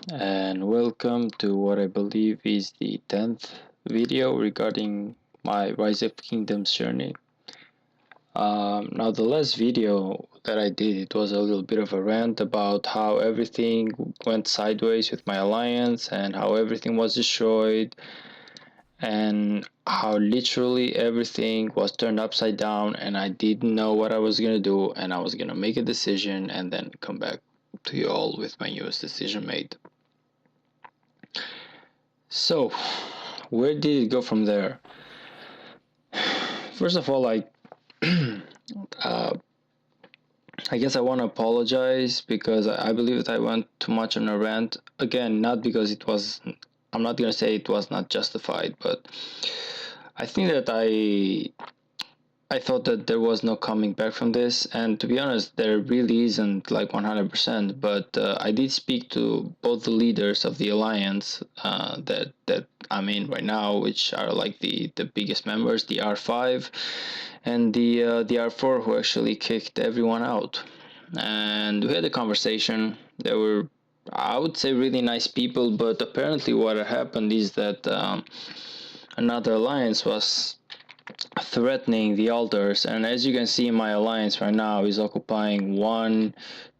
and welcome to what I believe is the 10th video regarding my Rise of Kingdoms journey. Now the last video that I did, it was a little bit of a rant about how everything went sideways with my alliance and how everything was destroyed and how literally everything was turned upside down and I didn't know what I was gonna do and I was gonna make a decision and then come back to you all with my newest decision made. So, where did it go from there? First of all, uh, I guess I want to apologize because I believe that I went too much on a rant. Again, not because it was, I'm not gonna say it was not justified, but I think that I thought that there was no coming back from this, and to be honest, there really isn't like 100%. But I did speak to both the leaders of the alliance that I'm in right now, which are like the biggest members, the R5 and the R4, who actually kicked everyone out. And we had a conversation. They were, I would say, really nice people, but apparently, what happened is that another alliance was threatening the altars, and as you can see, my alliance right now is occupying 1,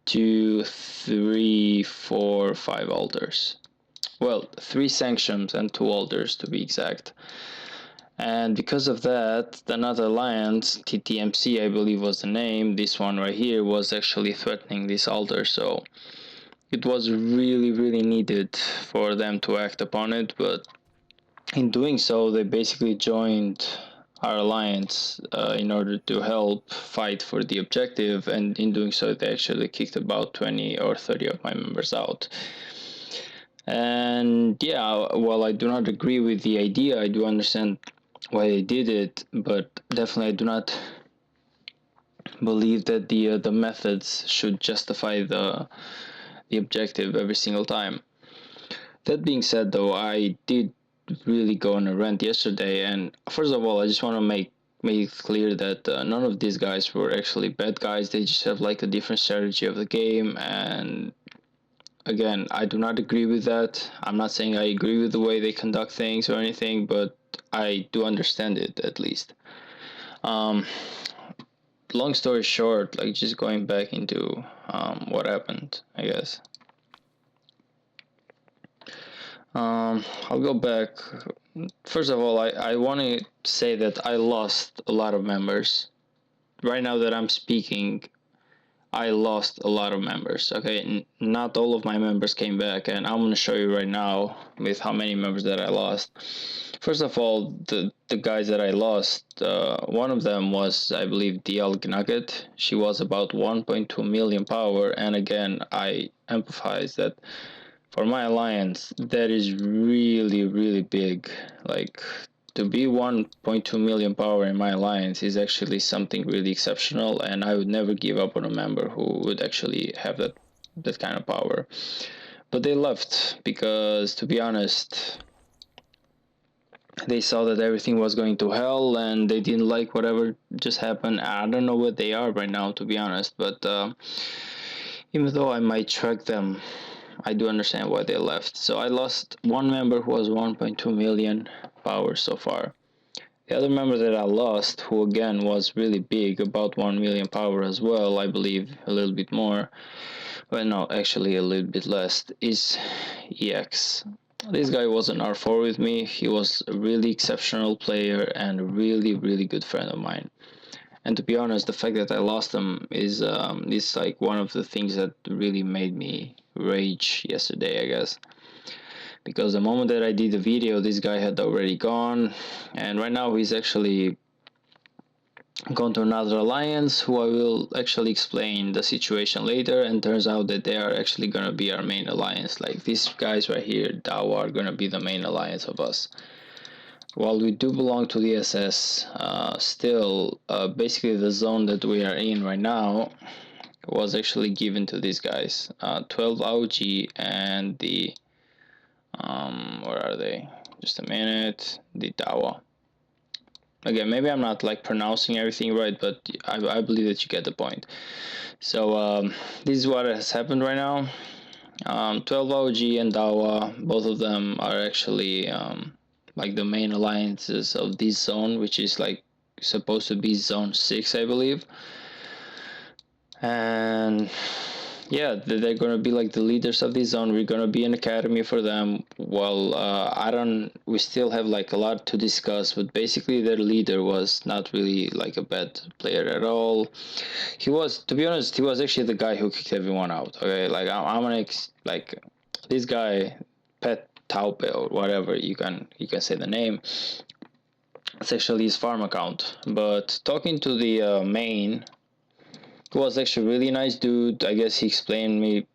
2, 3, 4, 5 altars. Well, 3 sanctions and 2 altars to be exact. And because of that, another alliance, TTMC I believe was the name, this one right here, was actually threatening this altar. So it was really needed for them to act upon it, but in doing so, they basically joined our alliance in order to help fight for the objective, and in doing so, they actually kicked about 20 or 30 of my members out. And yeah, while I do not agree with the idea, I do understand why they did it, but definitely I do not believe that the methods should justify the objective every single time. That being said, though, I did really go on a rant yesterday, and first of all, I just want to make it clear that none of these guys were actually bad guys. They just have like a different strategy of the game, and again, I do not agree with that. I'm not saying I agree with the way they conduct things or anything, but I do understand it at least. Um, Long story short, like just going back into what happened, I guess. I'll go back. First of all, I want to say that I lost a lot of members. Right now that I'm speaking, I lost a lot of members. Okay, not all of my members came back, and I'm gonna show you right now with how many members that I lost. First of all, the guys that I lost, one of them was, I believe, DL Nugget. She was about 1.2 million power, and again, I emphasize that for my alliance, that is really big. Like, to be 1.2 million power in my alliance is actually something really exceptional, and I would never give up on a member who would actually have that kind of power. But they left because, to be honest, they saw that everything was going to hell and they didn't like whatever just happened. I don't know what they are right now, to be honest, but even though I might track them, I do understand why they left. So I lost one member who was 1.2 million power so far. The other member that I lost, who again was really big, about 1 million power as well, I believe a little bit more, well, no, actually a little bit less, is EX. This guy was an R4 with me. He was a really exceptional player and a really good friend of mine. And to be honest, the fact that I lost him is like one of the things that really made me rage yesterday, I guess. Because the moment that I did the video, this guy had already gone, and right now he's actually gone to another alliance, who I will actually explain the situation later. And turns out that they are actually gonna be our main alliance. Like these guys right here, Dawa, are gonna be the main alliance of us. While we do belong to the SS, still, basically the zone that we are in right now was actually given to these guys. 12 AUG and the, where are they? Just a minute. The Dawa. Again, maybe I'm not like pronouncing everything right, but I believe that you get the point. So this is what has happened right now. 12 OG and Dawa, both of them are actually like the main alliances of this zone, which is like supposed to be zone 6, I believe. And yeah, they're gonna be like the leaders of this zone. We're gonna be an academy for them. Well, I don't. We still have like a lot to discuss, but basically their leader was not really like a bad player at all. He was, to be honest, he was actually the guy who kicked everyone out. Okay, like I'm gonna like this guy, Pet Taupe or whatever you can say the name. It's actually his farm account. But talking to the main, he was actually a really nice dude. I guess he explained me,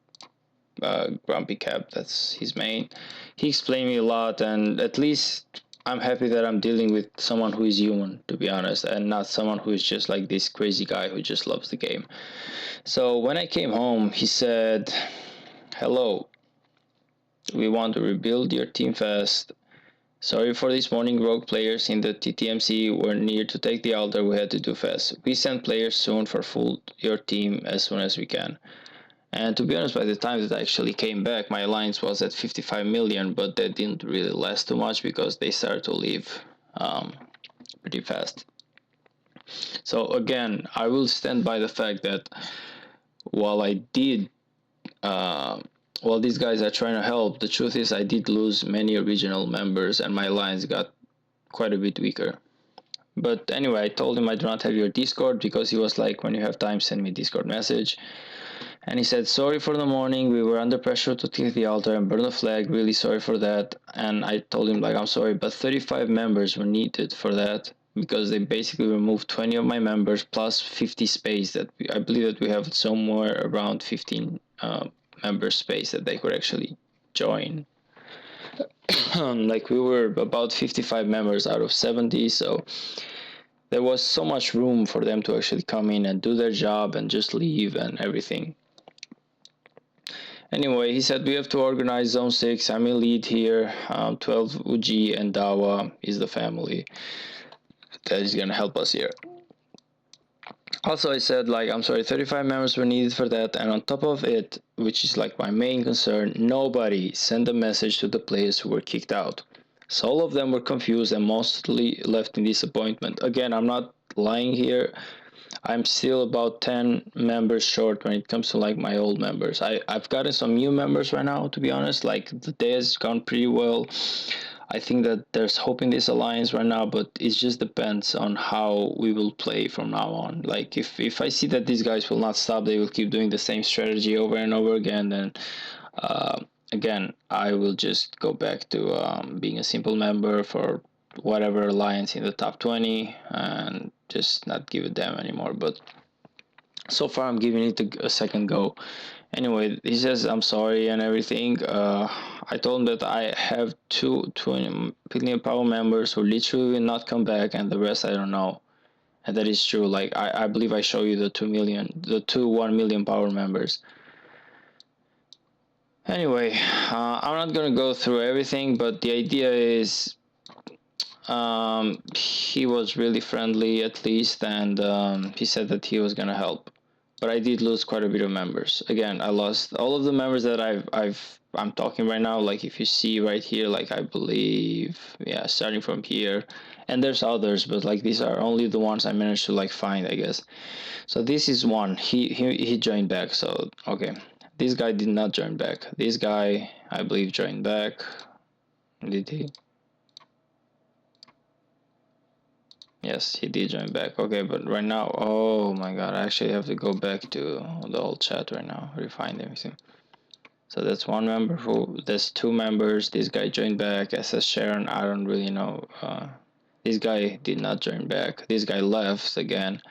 Grumpy Cap, that's his main. He explained me a lot, and at least I'm happy that I'm dealing with someone who is human, to be honest, and not someone who is just like this crazy guy who just loves the game. So when I came home, he said, "Hello, we want to rebuild your team fast. Sorry for this morning, rogue players in the TTMC were near to take the altar, we had to do fast. We send players soon for full your team as soon as we can." And to be honest, by the time that I actually came back, my alliance was at 55 million, but that didn't really last too much because they started to leave um, pretty fast. So again, I will stand by the fact that while I did, uh, while these guys are trying to help, the truth is I did lose many original members and my alliance got quite a bit weaker. But anyway, I told him I do not have your Discord because he was like, when you have time, send me a Discord message. And he said, "Sorry for the morning. We were under pressure to take the altar and burn the flag. Really sorry for that." And I told him, like, "I'm sorry, but 35 members were needed for that because they basically removed 20 of my members plus 50 space that I believe that we have somewhere around 15 member space that they could actually join." Like we were about 55 members out of 70, so there was so much room for them to actually come in and do their job and just leave and everything. Anyway, he said we have to organize Zone 6. I'm in lead here. 12 Uji and Dawa is the family that is going to help us here. Also, I said, like, I'm sorry, 35 members were needed for that. And on top of it, which is like my main concern, nobody sent a message to the players who were kicked out. So all of them were confused and mostly left in disappointment. Again, I'm not lying here. I'm still about 10 members short when it comes to like my old members. I've gotten some new members right now, to be honest. Like the day has gone pretty well. I think that there's hope in this alliance right now, but it just depends on how we will play from now on. Like if I see that these guys will not stop, they will keep doing the same strategy over and over again, then uh, again, I will just go back to being a simple member for whatever alliance in the top 20 and just not give a damn anymore. But so far, I'm giving it a second go. Anyway, he says I'm sorry and everything. I told him that I have two 20 million power members who literally will not come back, and the rest I don't know. And that is true. Like I believe I show you the 1 million power members. Anyway, I'm not gonna go through everything, but the idea is he was really friendly at least, and he said that he was gonna help. But I did lose quite a bit of members. Again, I lost all of the members that I'm talking right now. Like if you see right here, like I believe, yeah, starting from here, and there's others, but like these are only the ones I managed to like find, I guess. So this is one. He joined back. So okay, this guy did not join back. This guy, I believe, joined back. Did he? Yes, he did join back. Okay, but right now, oh my god, I actually have to go back to the old chat right now, refine everything. So that's one member who, there's two members. This guy joined back. SS Sharon, I don't really know. This guy did not join back. This guy left again.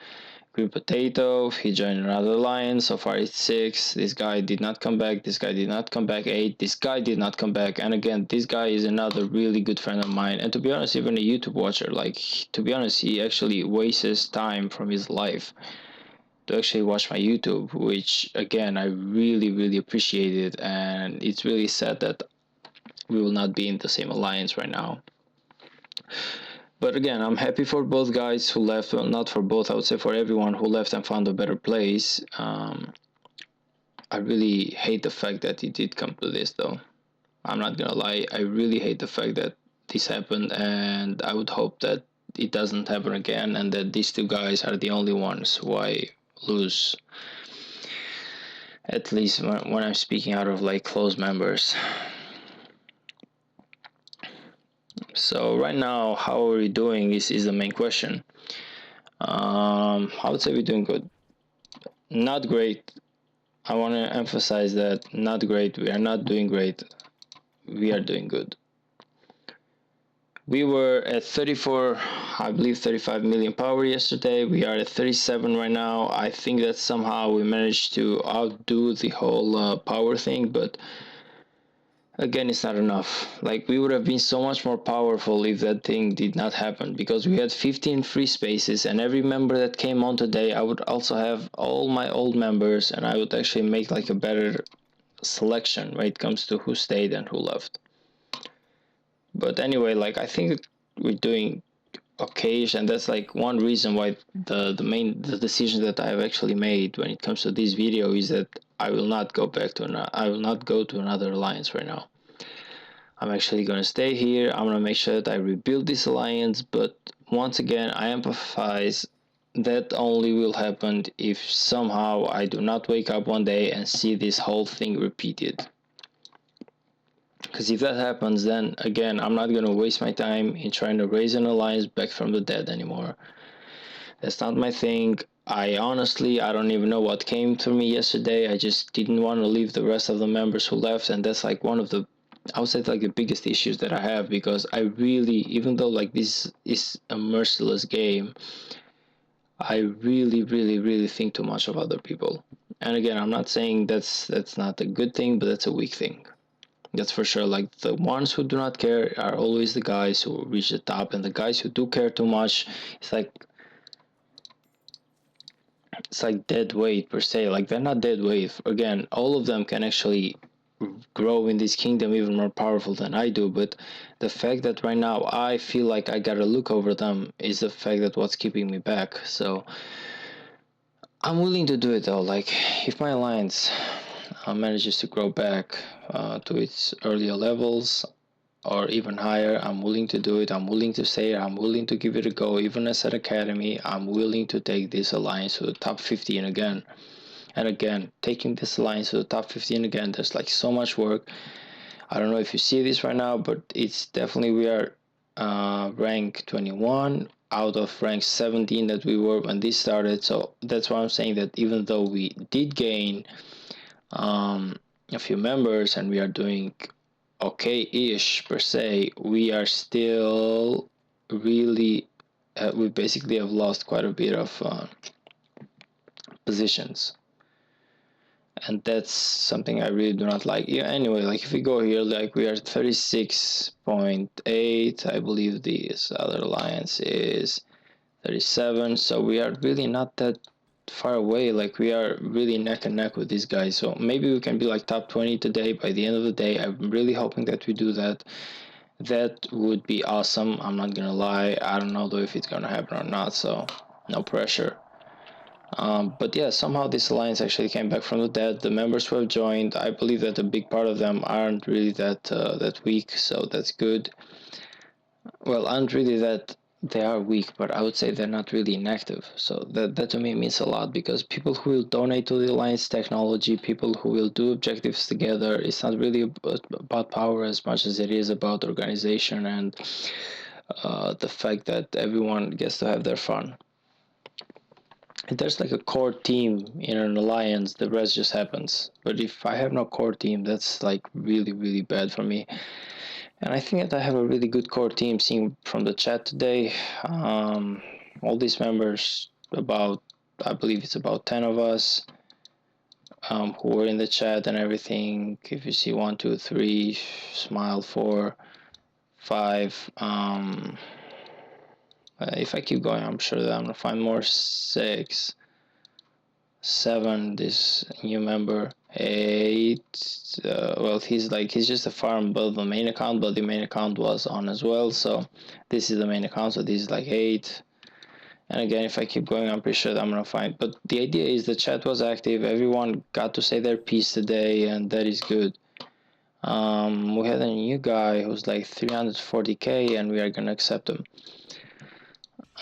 Green Potato, he joined another alliance. So far it's 6. This guy did not come back. This guy did not come back. 8. This guy did not come back. And again, this guy is another really good friend of mine. And to be honest, even a YouTube watcher. Like, to be honest, he actually wastes time from his life to actually watch my YouTube, which again, I really, really appreciate it. And it's really sad that we will not be in the same alliance right now. But again, I'm happy for both guys who left. Well, not for both, I would say for everyone who left and found a better place. I really hate the fact that it did come to this, though. I'm not gonna lie, I really hate the fact that this happened, and I would hope that it doesn't happen again, and that these two guys are the only ones who I lose. At least when I'm speaking out of like close members. So right now, how are we doing is the main question. I would say we're doing good. Not great. I want to emphasize that not great. We are not doing great. We are doing good. We were at 34, I believe 35 million power yesterday. We are at 37 right now. I think that somehow we managed to outdo the whole power thing, but again, it's not enough. Like, we would have been so much more powerful if that thing did not happen, because we had 15 free spaces, and every member that came on today, I would also have all my old members, and I would actually make like a better selection when it comes to who stayed and who left. But anyway, like, I think we're doing okay, and that's like one reason why the decision that I've actually made when it comes to this video is that I will not go to another alliance right now. I'm actually going to stay here. I'm going to make sure that I rebuild this alliance, but once again, I emphasize that only will happen if somehow I do not wake up one day and see this whole thing repeated. Because if that happens, then again, I'm not going to waste my time in trying to raise an alliance back from the dead anymore. That's not my thing. I don't even know what came to me yesterday. I just didn't want to leave the rest of the members who left, and that's like one of the, I would say, like the biggest issues that I have, because I really, even though like this is a merciless game, I really think too much of other people. And again, I'm not saying that's not a good thing, but that's a weak thing. That's for sure. Like, the ones who do not care are always the guys who reach the top, and the guys who do care too much, it's like dead weight per se. Like, they're not dead weight. Again, all of them can actually grow in this kingdom even more powerful than I do, but the fact that right now I feel like I gotta look over them is the fact that what's keeping me back. So I'm willing to do it though. Like, if my alliance manages to grow back to its earlier levels or even higher, I'm willing to do it. I'm willing to say it. I'm willing to give it a go. Even as an academy, I'm willing to take this alliance to the top 15 again. And again, taking this alliance to the top 15 again, there's like so much work. I don't know if you see this right now, but it's definitely, we are rank 21 out of rank 17 that we were when this started. So that's why I'm saying that even though we did gain a few members and we are doing okay-ish per se, we are still really we basically have lost quite a bit of positions, and that's something I really do not like. Yeah, anyway, like, if we go here, like, we are 36.8. I believe this other alliance is 37, so we are really not that far away. Like, we are really neck and neck with these guys, so maybe we can be like top 20 today by the end of the day. I'm really hoping that we do that. That would be awesome. I'm not gonna lie, I don't know though if it's gonna happen or not, so no pressure. But yeah, somehow this alliance actually came back from the dead. The members who have joined, I believe that a big part of them aren't really that weak, so that's good. Well, aren't really that they are weak, but I would say they're not really inactive. So that to me means a lot, because people who will donate to the alliance technology, people who will do objectives together, it's not really about power as much as it is about organization and the fact that everyone gets to have their fun. If there's like a core team in an alliance, the rest just happens. But if I have no core team, that's like really bad for me. And I think that I have a really good core team, seeing from the chat today. All these members, I believe it's about 10 of us, who were in the chat and everything. If you see 1, 2, 3, smile 4, 5. If I keep going, I'm sure that I'm gonna find more. 6, 7, this new member. 8, well, he's just a farm build the main account, but the main account was on as well, so this is the main account, so this is like 8. And again, if I keep going, I'm pretty sure that I'm gonna find. But the idea is the chat was active. Everyone got to say their piece today, and that is good. We had a new guy who's like 340k, and we are gonna accept him.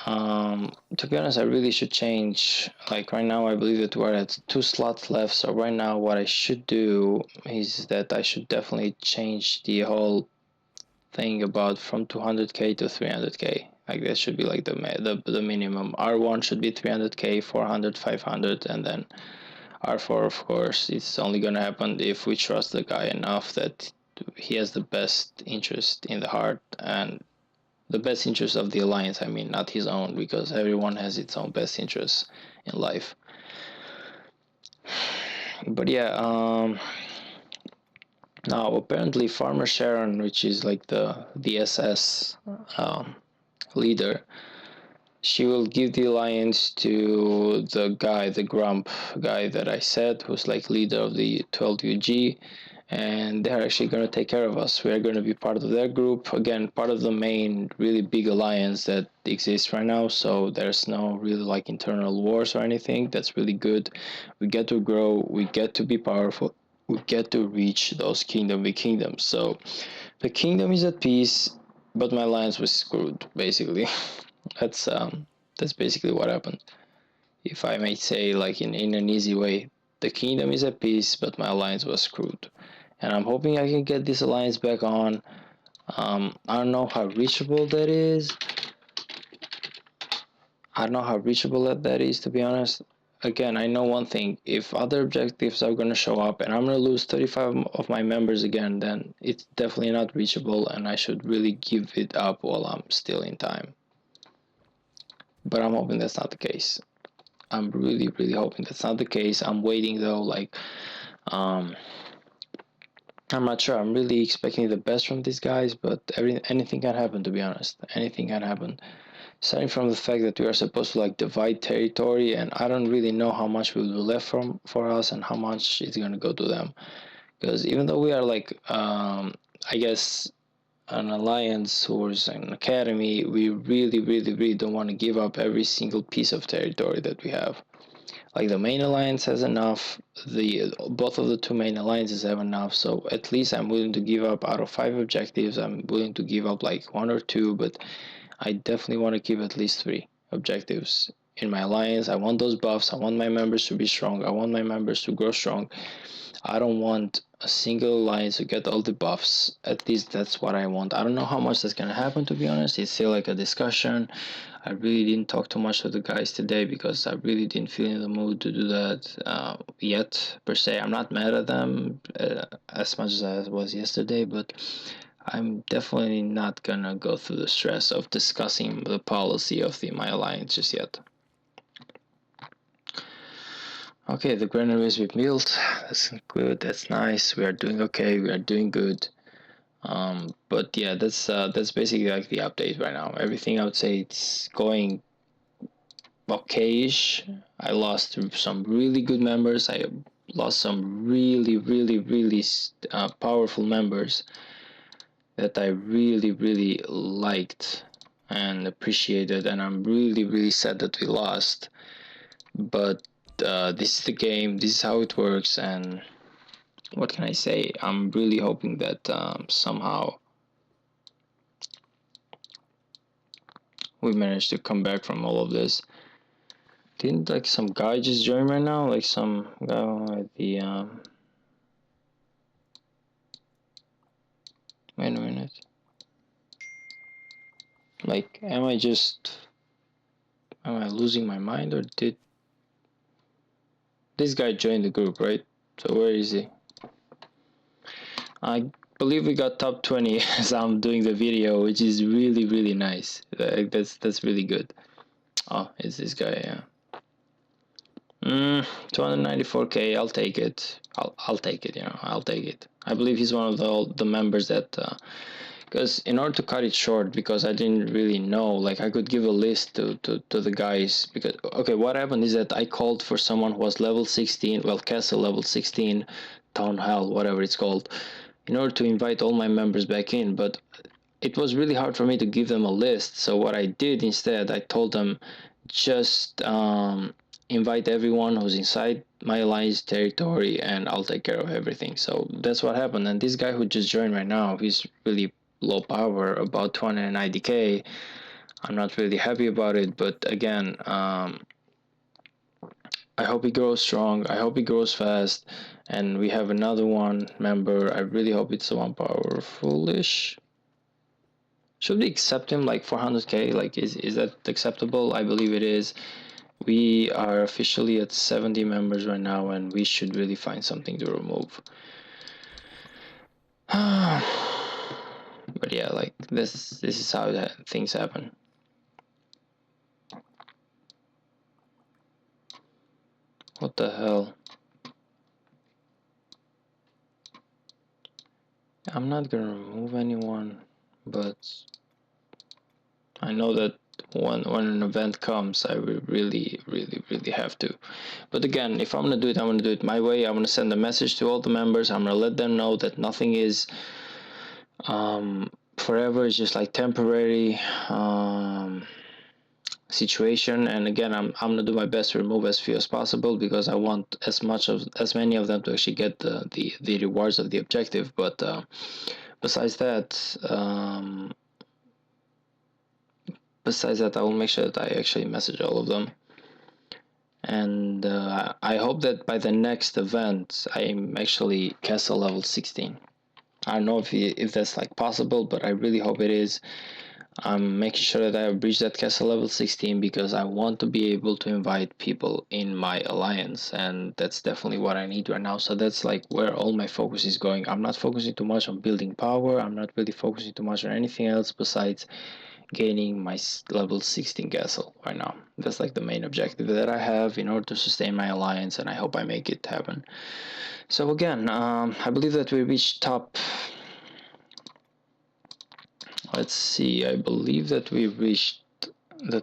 To be honest, I really should change. Like right now, I believe that we're at 2 slots left. So right now, what I should do is that I should definitely change the whole thing about from 200k to 300k. Like that should be like the minimum. R1 should be 300k, 400, 500, and then R4, of course, it's only gonna happen if we trust the guy enough that he has the best interest in the heart and the best interest of the alliance. I mean, not his own, because everyone has its own best interests in life. But yeah, now apparently Farmer Sharon, which is like the SS leader, she will give the alliance to the guy, the Grump guy that I said, who's like leader of the 12UG, and they're actually going to take care of us. We're going to be part of their group, again, part of the main really big alliance that exists right now, so there's no really like internal wars or anything. That's really good. We get to grow, we get to be powerful, we get to reach those big kingdoms. So the kingdom is at peace, but my alliance was screwed, basically. That's basically what happened. If I may say, like in an easy way, the kingdom is at peace, but my alliance was screwed. And I'm hoping I can get this alliance back on. I don't know how reachable that is. I don't know how reachable that is, to be honest. Again, I know one thing. If other objectives are going to show up and I'm going to lose 35 of my members again, then it's definitely not reachable and I should really give it up while I'm still in time. But I'm hoping that's not the case. I'm really, really hoping that's not the case. I'm waiting though, like, I'm not sure. I'm really expecting the best from these guys, but anything can happen, to be honest. Anything can happen. Starting from the fact that we are supposed to like divide territory, and I don't really know how much will be left for us and how much is gonna go to them. Because even though we are like, I guess an alliance or an academy, we really, really, really don't want to give up every single piece of territory that we have. Like the main alliance has enough, the both of the two main alliances have enough, so at least I'm willing to give up out of 5 objectives. I'm willing to give up like 1 or 2, but I definitely want to keep at least 3 objectives in my alliance. I want those buffs. I want my members to be strong. I want my members to grow strong. I don't want a single alliance to get all the buffs. At least that's what I want. I don't know how much that's gonna happen, to be honest. It's still like a discussion. I really didn't talk too much with the guys today because I really didn't feel in the mood to do that yet, per se. I'm not mad at them as much as I was yesterday, but I'm definitely not gonna go through the stress of discussing the policy of my alliance just yet. Okay, the granaries we built, that's good, that's nice, we are doing okay, we are doing good. But yeah, that's basically like the update right now. Everything I would say it's going okay-ish. I lost some really good members. I lost some really, really, really powerful members that I really, really liked and appreciated, and I'm really, really sad that we lost. But this is the game. This is how it works, and what can I say? I'm really hoping that somehow we managed to come back from all of this. Didn't like some guy just join right now? Like some guy at the wait a minute. Like, am I losing my mind, or did this guy join the group, right? So where is he? I believe we got top 20 as I'm doing the video, which is really, really nice. That's really good. Oh, it's this guy, yeah. 294k, I'll take it. I'll take it, I'll take it. I believe he's one of the members that because in order to cut it short, because I didn't really know, like I could give a list to the guys, because okay, what happened is that I called for someone who was level 16, well, castle level 16, town hall, whatever it's called, in order to invite all my members back in, but it was really hard for me to give them a list. So what I did instead, I told them just invite everyone who's inside my alliance territory, and I'll take care of everything. So that's what happened. And this guy who just joined right now, he's really low power, about 290k. I'm not really happy about it, but again, I hope he grows strong. I hope he grows fast. And we have another one member. I really hope it's the one powerful-ish. Should we accept him like 400k? Like, is that acceptable? I believe it is. We are officially at 70 members right now, and we should really find something to remove. But yeah, like this is how things happen. What the hell? I'm not gonna remove anyone, but I know that when an event comes, I will really have to. But again, if I'm gonna do it, I'm gonna do it my way. I'm gonna send a message to all the members. I'm gonna let them know that nothing is forever. It's just like temporary situation. And again, I'm gonna do my best to remove as few as possible, because I want as many of them to actually get the rewards of the objective. But besides that, I will make sure that I actually message all of them. And I hope that by the next event I'm actually castle level 16. I don't know if that's like possible, but I really hope it is. I'm making sure that I have reached that castle level 16, because I want to be able to invite people in my alliance, and that's definitely what I need right now. So that's like where all my focus is going. I'm not focusing too much on building power. I'm not really focusing too much on anything else besides gaining my level 16 castle right now. That's like the main objective that I have in order to sustain my alliance, and I hope I make it happen. So again, I believe that we reached top. Let's see. I believe that we reached the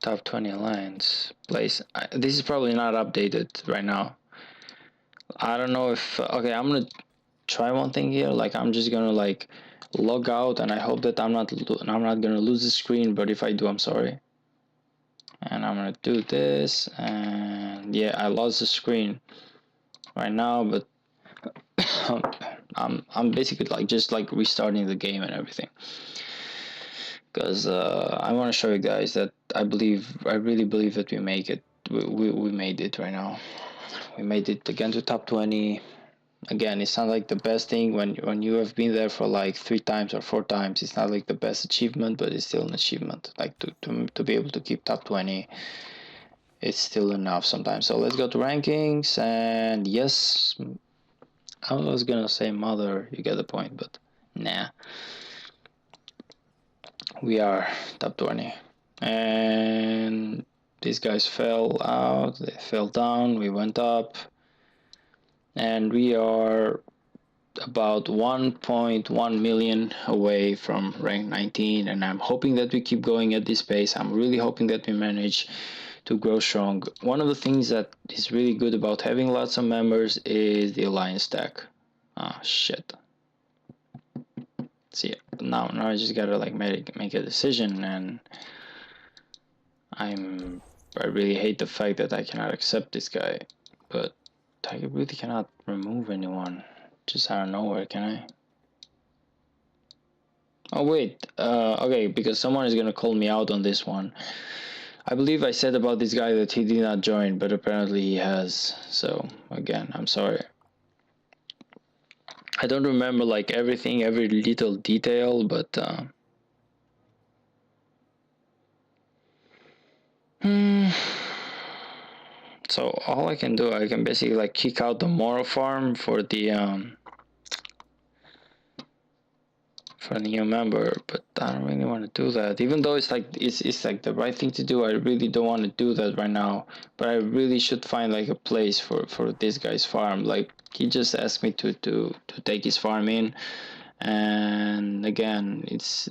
top 20 alliance place. This is probably not updated right now. I don't know if okay. I'm gonna try one thing here. Like, I'm just gonna like log out, and I hope that I'm not gonna lose the screen. But if I do, I'm sorry. And I'm gonna do this, and yeah, I lost the screen right now, but I'm basically like just like restarting the game and everything, because I want to show you guys that I really believe that we make it. We made it right now. We made it again to top 20. Again, it's not like the best thing when you have been there for like 3 times or 4 times. It's not like the best achievement, but it's still an achievement. Like to be able to keep top 20, it's still enough sometimes. So let's go to rankings, and yes, I was gonna say mother, you get the point, but nah. We are top 20. And these guys fell out, they fell down, we went up, and we are about 1.1 million away from rank 19, and I'm hoping that we keep going at this pace. I'm really hoping that we manage to grow strong. One of the things that is really good about having lots of members is the alliance stack. Ah, shit. See, now I just gotta like make a decision, and I really hate the fact that I cannot accept this guy, but I really cannot remove anyone just out of nowhere, can I? Oh wait, okay, because someone is gonna call me out on this one. I believe I said about this guy that he did not join, but apparently he has. So again, I'm sorry. I don't remember like everything, every little detail, but so all I can do, I can basically like kick out the Moro farm for the new member, but I don't really want to do that. Even though it's like the right thing to do, I really don't want to do that right now. But I really should find like a place for this guy's farm. Like, he just asked me to take his farm in, and again,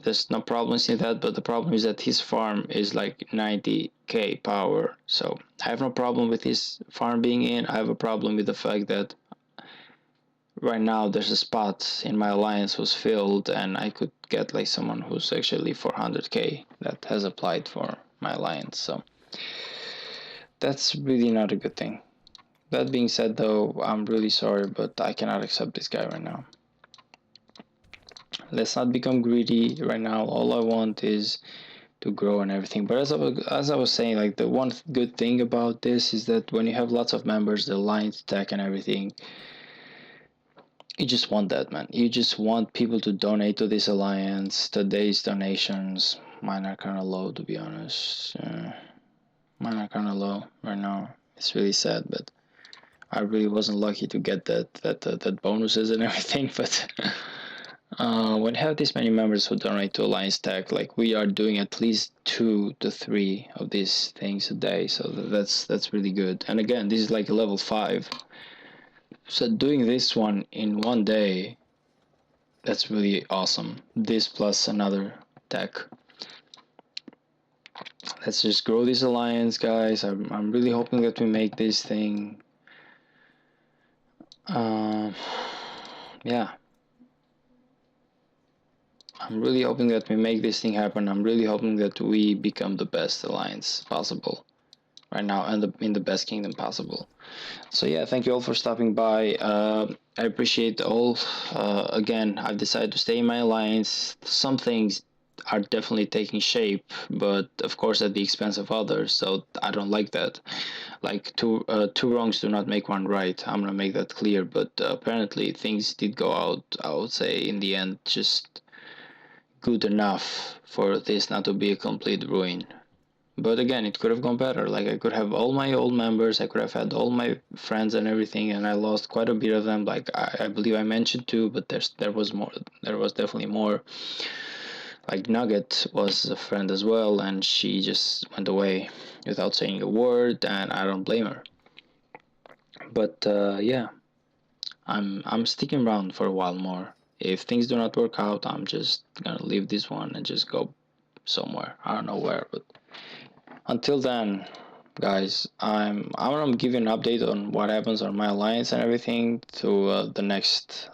there's no problems in that, but the problem is that his farm is like 90k power. So I have no problem with his farm being in. I have a problem with the fact that right now there's a spot in my alliance who's filled, and I could get like someone who's actually 400k that has applied for my alliance. So That's really not a good thing. That being said, though, I'm really sorry, but I cannot accept this guy right now. Let's not become greedy right now. All I want is to grow and everything. But as I was saying, like the one good thing about this is that when you have lots of members, the alliance tech and everything, you just want that, man. You just want people to donate to this alliance. Today's donations, mine are kind of low, to be honest. Mine are kind of low right now. It's really sad, but I really wasn't lucky to get that bonuses and everything. But when you have this many members who donate to Alliance Tech, like we are doing at least 2 to 3 of these things a day, so that's really good. And again, this is like a level 5, so doing this one in one day, that's really awesome. This plus another tech. Let's just grow this alliance, guys. I'm really hoping that we make this thing. Yeah. I'm really hoping that we make this thing happen. I'm really hoping that we become the best alliance possible right now and in the best kingdom possible. So yeah, thank you all for stopping by. I appreciate all. Again, I've decided to stay in my alliance. Some things are definitely taking shape, but of course at the expense of others. So I don't like that. Like two wrongs do not make one right. I'm gonna make that clear. But apparently things did go out, I would say, in the end, just good enough for this not to be a complete ruin. But again, it could have gone better. Like I could have all my old members, I could have had all my friends and everything, and I lost quite a bit of them. Like I believe I mentioned two, but there was more. There was definitely more. Like Nugget was a friend as well, and she just went away without saying a word, and I don't blame her. But yeah, I'm sticking around for a while more. If things do not work out, I'm just gonna leave this one and just go somewhere. I don't know where, but until then, guys, I'm gonna give you an update on what happens on my alliance and everything to the next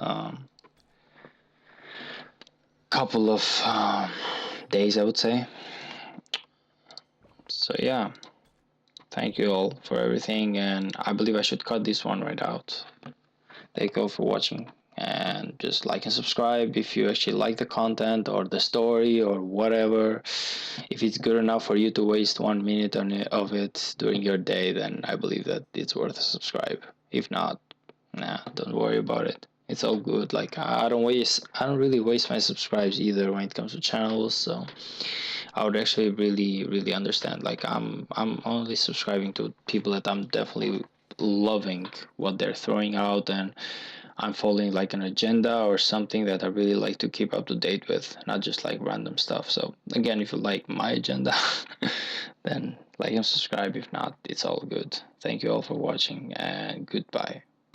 couple of days, I would say. So yeah, thank you all for everything, and I believe I should cut this one right out. Thank you all for watching, and just like and subscribe if you actually like the content or the story or whatever. If it's good enough for you to waste 1 minute of it during your day, then I believe that it's worth a subscribe. If not, nah, don't worry about it. It's all good. Like I don't really waste my subscribes either when it comes to channels. So I would actually really understand. Like I'm only subscribing to people that I'm definitely loving what they're throwing out, and I'm following like an agenda or something that I really like to keep up to date with, not just like random stuff. So again, if you like my agenda, then like and subscribe. If not, it's all good. Thank you all for watching, and goodbye.